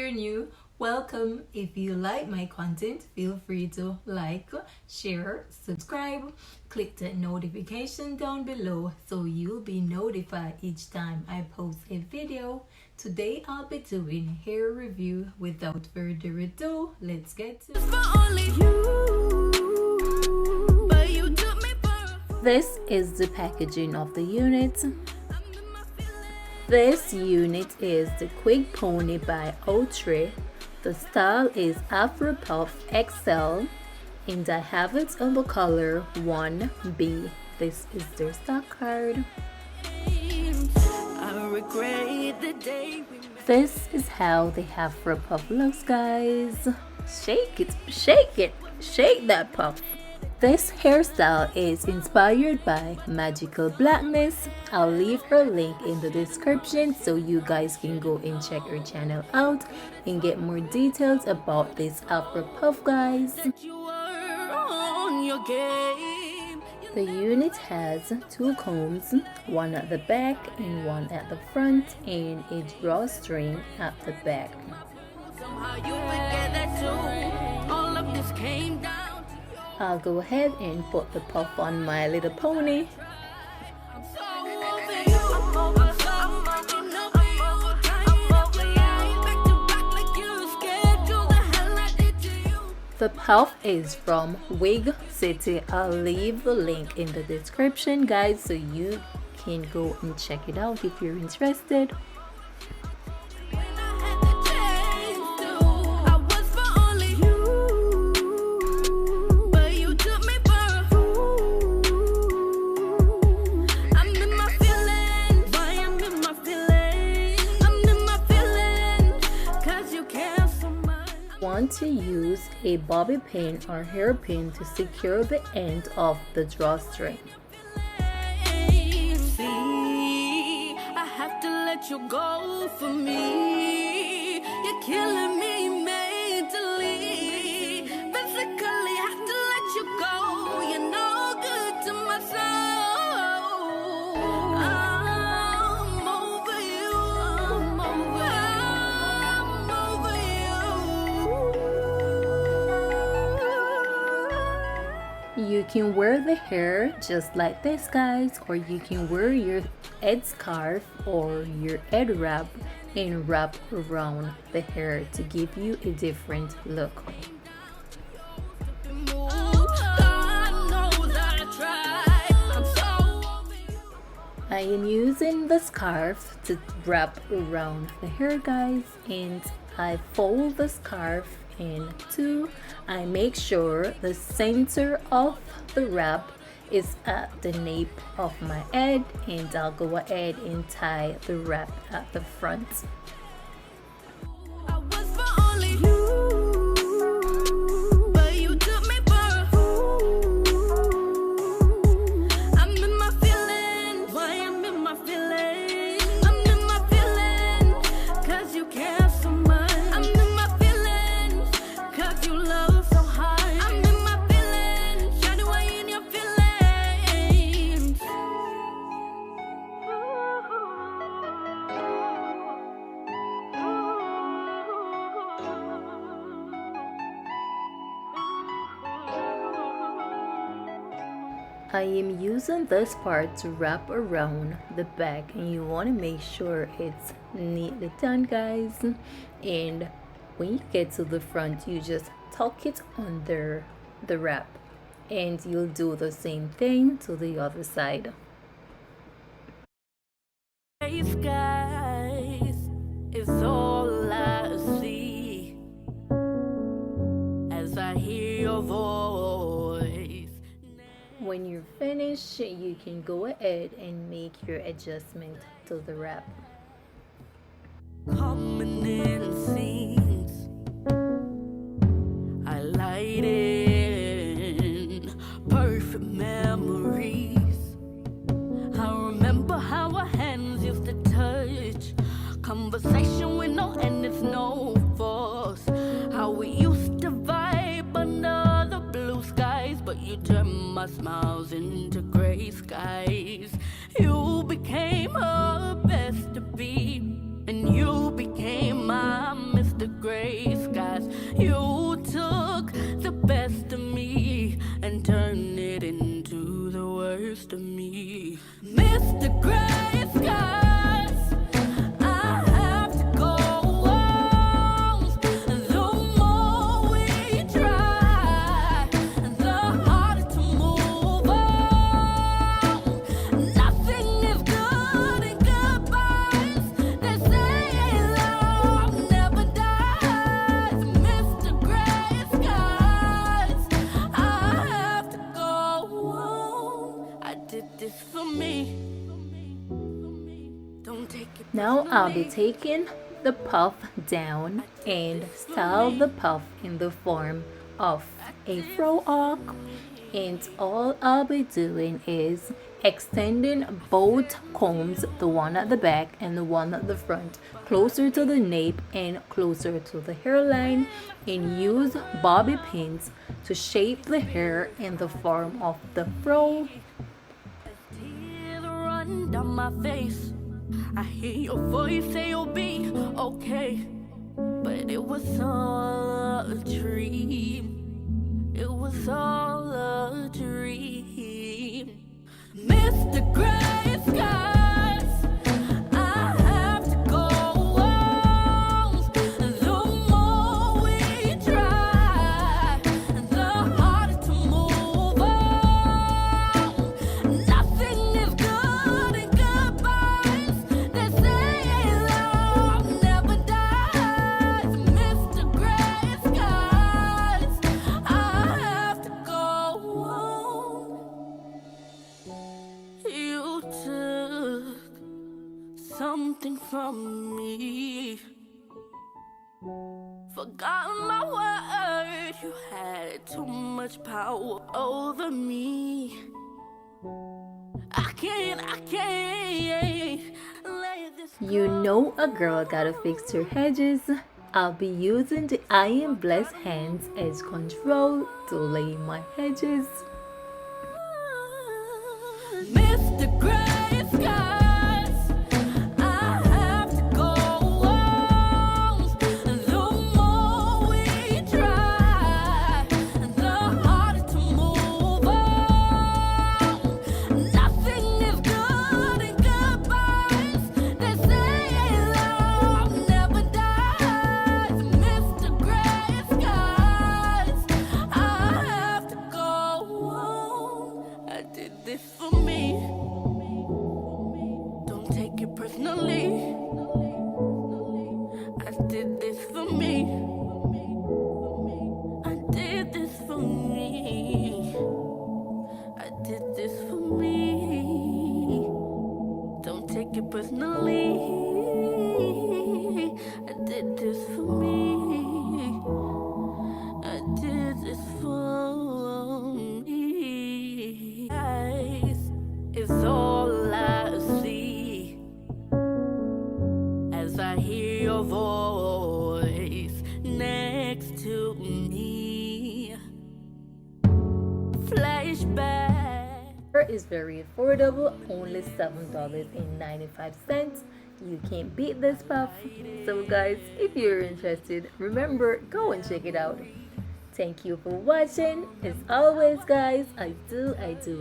you're new, welcome. If you like my content, feel free to like, share, subscribe, click the notification down below so you'll be notified each time I post a video. Today I'll be doing hair review. Without further ado, let's get to This is the packaging of the unit. This unit is the Quick Pony by AFRO. The style is Afro Puff XL and I have it on the color 1B. This is their stock card. This is how the Afro Puff looks, guys. Shake it, shake it, shake that puff. This hairstyle is inspired by Magical Blackness. I'll leave her link in the description so you guys can go and check her channel out and get more details about this Afro Puff, guys. The unit has two combs, one at the back and one at the front, and a drawstring at the back. I'll go ahead and put the puff on my little pony. The puff is from Wig City. I'll leave the link in the description, guys, so you can go and check it out if you're interested. Want to use a bobby pin or hairpin to secure the end of the drawstring. See, I have to let you go for me. You're killing me mentally. Physically, I have to let you go. You're no good to my soul. I'm over you. I'm over you. You can wear the hair just like this, guys, or you can wear your head scarf or your head wrap and wrap around the hair to give you a different look. I am using the scarf to wrap around the hair, guys, and I fold the scarf in two. I make sure the center of the wrap is at the nape of my head, and I'll go ahead and tie the wrap at the front. I am using this part to wrap around the back, and you want to make sure it's neatly done, guys. And when you get to the front, you just tuck it under the wrap, and you'll do the same thing to the other side. Hey guys, it's all I see as I hear your voice. When you're finished, you can go ahead and make your adjustment to the wrap. Coming in scenes, highlighting perfect memories. I remember how our hands used to touch, conversation with no end, it's no force. How we used to vibe under the blue skies, but you turned my smiles into gray skies. You became her best to be, and you became my Mr. gray skies. You took the best of me and turned it into the worst of me. Mr. Gray Skies, I have to go on. The more we try, the harder to move on. Nothing is good in goodbyes. They say love never dies. Mr. Gray Skies, I have to go on. I did this for me. Don't take it. Now I'll be taking the puff down and style the puff in the form of a FAUX, and all I'll be doing is extending both combs, the one at the back and the one at the front, closer to the nape and closer to the hairline, and use bobby pins to shape the hair in the form of the fro. Tears run down my face. I hear your voice say you'll be okay, but it was all a dream. It was all a dream. Mr. Gray Skies, I have to go on. The more we try, the harder to move on. Nothing is good in goodbyes. They say love never dies. Mr. Gray Skies, I have to go on. You took something from me, forgotten my word. You had too much power over me. I can't lay this. You know a girl gotta fix her hedges. I'll be using the Iron Blessed Hands as control to lay my hedges. Mr. Gray Skies, I have to go on. The more we try, the harder to move on. Nothing is good in goodbyes. They say love never dies. Mr. Gray Skies, I have to go on. I did this for me. Don't take it personally. I did this for me. I did this for me. I did this for me. Don't take it personally. I did this for me. I did this for me. Eyes is all I see as I hear your voice next to me. Flashback is very affordable, only $7.95. You can't beat this puff. So guys, if you're interested, remember, go and check it out. Thank you for watching. As always guys, I do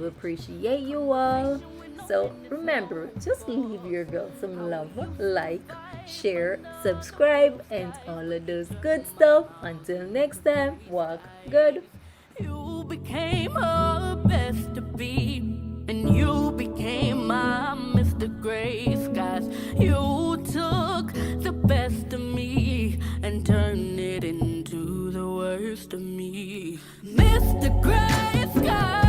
appreciate you all. So remember, just leave your girl some love, like, share, subscribe, and all of those good stuff. Until next time, walk good. You became her best to be, and you became my Mr. Gray Skies. You took the best of me and turned it into the worst of me. Mr. Gray Skies.